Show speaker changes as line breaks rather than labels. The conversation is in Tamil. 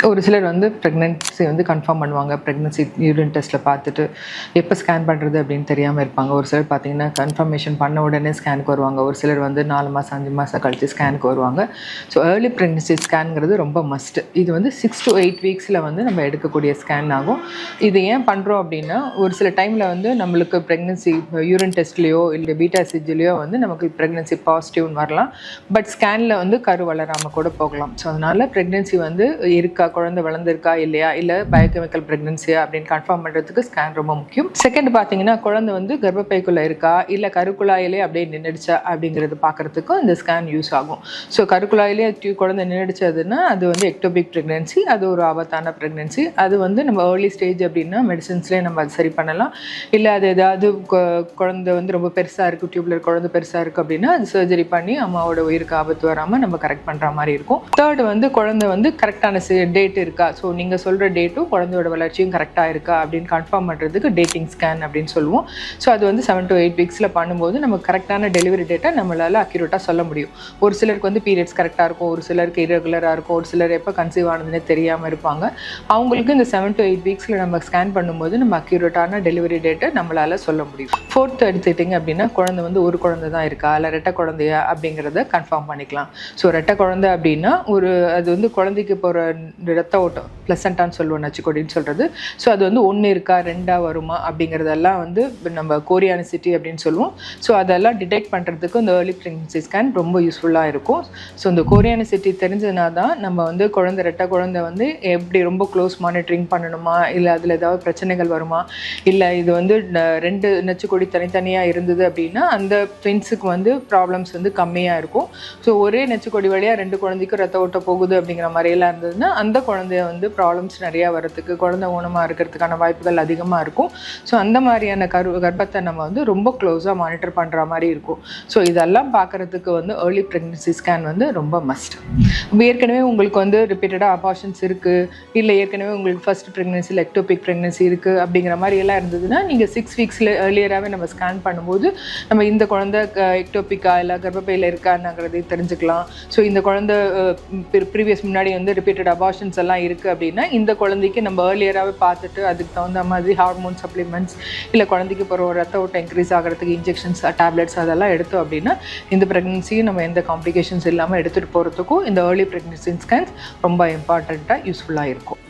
ஒரு சிலர் வந்து ப்ரெக்னென்சி வந்து கன்ஃபார்ம் பண்ணுவாங்க. ப்ரெக்னென்சி யூரின் டெஸ்ட்டில் பார்த்துட்டு எப்போ ஸ்கேன் பண்ணுறது அப்படின்னு தெரியாமல் இருப்பாங்க. ஒரு சிலர் பார்த்தீங்கன்னா கன்ஃபர்மேஷன் பண்ண உடனே ஸ்கேனுக்கு வருவாங்க. ஒரு சிலர் வந்து 4 மாதம் 5 மாதம் கழித்து ஸ்கேனுக்கு வருவாங்க. ஸோ ஏர்லி ப்ரெக்னென்சி ஸ்கேனுங்கிறது ரொம்ப மஸ்ட்டு. இது வந்து 6 to 8 வீக்ஸில் வந்து நம்ம எடுக்கக்கூடிய ஸ்கேன் ஆகும். இது ஏன் பண்ணுறோம் அப்படின்னா, ஒரு சில டைமில் வந்து நம்மளுக்கு ப்ரெக்னென்சி யூரின் டெஸ்ட்லேயோ இல்லை பீட்டா சிஜிலையோ வந்து நமக்கு ப்ரெக்னென்சி பாசிட்டிவ்னு வரலாம். பட் ஸ்கேனில் வந்து கரு வளராமல் கூட போகலாம். ஸோ அதனால் ப்ரெக்னென்சி வந்து இருக்கா, குழந்தை வளர்ந்துருக்கா இல்லையா, இல்லை பயோகெமிக்கல் ப்ரெக்னென்சியா அப்படின்னு கன்ஃபார்ம் பண்ணுறதுக்கு ஸ்கேன் ரொம்ப முக்கியம். செகண்ட் பார்த்தீங்கன்னா, குழந்தை வந்து கர்ப்பப்பைக்குள்ளே இருக்கா இல்லை கருக்குழாயிலே அப்படியே நின்றுடுச்சா அப்படிங்கிறது பார்க்குறதுக்கும் இந்த ஸ்கேன் யூஸ் ஆகும். ஸோ கருக்குழாயிலே குழந்தை நின்றுடுச்சதுன்னா அது வந்து எக்டோபிக் ப்ரெக்னென்சி, அது ஒரு ஆபத்தான ப்ரெக்னென்சி. அது வந்து நம்ம ஏர்லி ஸ்டேஜ் அப்படின்னா மெடிசின்ஸ்லேயே நம்ம அது சரி பண்ணலாம். இல்லை அது ஏதாவது குழந்தை வந்து ரொம்ப பெருசாக இருக்குது, டியூப்லர் குழந்தை பெருசாக இருக்குது அப்படின்னா அது சர்ஜரி பண்ணி அம்மாவோட உயிருக்கு ஆபத்து வராமல் நம்ம கரெக்ட் பண்ணுற மாதிரி இருக்கும். தேர்ட் வந்து குழந்தை வந்து கரெக்டான டேட் இருக்கா, ஸோ நீங்கள் சொல்கிற டேட்டும் குழந்தையோட வளர்ச்சியும் கரெக்டாக இருக்கா அப்படின்னு கன்ஃபார்ம் பண்ணுறதுக்கு டேட்டிங் ஸ்கேன் அப்படின்னு சொல்லுவோம். ஸோ அது வந்து 7 to 8 வீக்ஸில் பண்ணும்போது நம்ம கரெக்டான டெலிவரி டேட்டை நம்மளால் அக்யூரேட்டாக சொல்ல முடியும். ஒரு சிலருக்கு வந்து பீரியட்ஸ் கரெக்டாக இருக்கும், ஒரு சிலருக்கு இரெகுலராக இருக்கும், ஒரு சிலர் எப்போ கன்சீவ் ஆனதுன்னே தெரியாமல் இருப்பாங்க. அவங்களுக்கு இந்த 7 to 8 வீக்ஸில் நம்ம ஸ்கேன் பண்ணும்போது நம்ம அக்யூரேட்டான டெலிவரி டேட்டை நம்மளால் சொல்ல முடியும். ஃபோர்த் எடுத்துக்கிட்டிங்க அப்படின்னா, குழந்தை வந்து ஒரு குழந்தை தான் இருக்கா இல்லை ரெட்டை குழந்தையா அப்படிங்கிறத கன்ஃபார்ம் பண்ணிக்கலாம். ஸோ ரெட்டை குழந்தை அப்படின்னா அது வந்து குழந்தைக்கு போகிற ரத்த ஓட்டம் பிளசண்டான்னு சொல்லுவோம், நச்சுக்கொடின்னு சொல்கிறது. ஸோ அது வந்து 1 இருக்கா 2 வருமா அப்படிங்கிறதெல்லாம் வந்து நம்ம கோரியானிசிட்டி அப்படின்னு சொல்லுவோம். ஸோ அதெல்லாம் டிடெக்ட் பண்ணுறதுக்கு இந்த ஏர்லி ப்ரெக்னன்சி ஸ்கேன் ரொம்ப யூஸ்ஃபுல்லாக இருக்கும். ஸோ இந்த கோரியானிசிட்டி தெரிஞ்சதுனா தான் நம்ம வந்து ரெட்டை குழந்தை வந்து எப்படி ரொம்ப க்ளோஸ் மானிட்டரிங் பண்ணணுமா, இல்லை அதில் ஏதாவது பிரச்சனைகள் வருமா, இல்லை இது வந்து 2 நச்சுக்கொடி தனித்தனியாக இருந்தது அப்படின்னா அந்த ட்வின்ஸுக்கு வந்து ப்ராப்ளம்ஸ் வந்து கம்மியாக இருக்கும். ஸோ ஒரே நச்சுக்கொடி வழியாக 2 குழந்தைக்கும் ரத்த ஓட்ட போகுது அப்படிங்கிற மாதிரியெல்லாம் இருந்ததுன்னா அந்த குழந்தைய வந்து ப்ராப்ளம்ஸ் நிறையா வரத்துக்கு, குழந்தை ஊனமாக இருக்கிறதுக்கான வாய்ப்புகள் அதிகமாக இருக்கும். ஸோ அந்த மாதிரியான கர்ப்பத்தை நம்ம வந்து ரொம்ப க்ளோஸாக மானிட்டர் பண்ணுற மாதிரி இருக்கும். ஸோ இதெல்லாம் பார்க்குறதுக்கு வந்து ஏர்லி ப்ரெக்னன்சி ஸ்கேன் வந்து ரொம்ப மஸ்ட். ஏற்கனவே உங்களுக்கு வந்து ரிப்பீட்டடாக அபார்ஷன்ஸ் இருக்குது, இல்லை ஏற்கனவே உங்களுக்கு ஃபர்ஸ்ட் ப்ரெக்னன்சியில் எக்டோபிக் ப்ரெக்னன்சி இருக்குது அப்படிங்கிற மாதிரி எல்லாம் இருந்ததுன்னா நீங்கள் 6 வீக்ஸில் ஏர்லியராகவே நம்ம ஸ்கேன் பண்ணும்போது நம்ம இந்த குழந்தை எக்டோபிக்கா இல்லை கர்ப்பப்பையில் இருக்காங்கிறதை தெரிஞ்சுக்கலாம். ஸோ இந்த குழந்தை ப்ரீவியஸ் முன்னாடி வந்து ரிப்பீட்டட் அபார்ஷன்ஸ் எல்லாம் இருக்குது அப்படின்னா இந்த குழந்தைக்கு நம்ம ஏர்லியராகவே பார்த்துட்டு அதுக்கு தகுந்த மாதிரி ஹார்மோன் சப்ளிமெண்ட்ஸ் இல்லை குழந்தைக்கு போகிற ஒரு ரத்த ஓட்டம் இன்க்ரீஸ் ஆகிறதுக்கு இன்ஜெக்ஷன்ஸ், டேப்லெட்ஸ் அதெல்லாம் எடுத்தோம் அப்படின்னா இந்த ப்ரெக்னன்சியும் நம்ம எந்த காம்ப்ளிகேஷன்ஸ் இல்லாமல் எடுத்துகிட்டு போகிறதுக்கும் இந்த ஏர்லி ப்ரெக்னன்சி ஸ்கேன்ஸ் ரொம்ப இம்பார்ட்டண்ட்டாக யூஸ்ஃபுல்லாக இருக்கும்.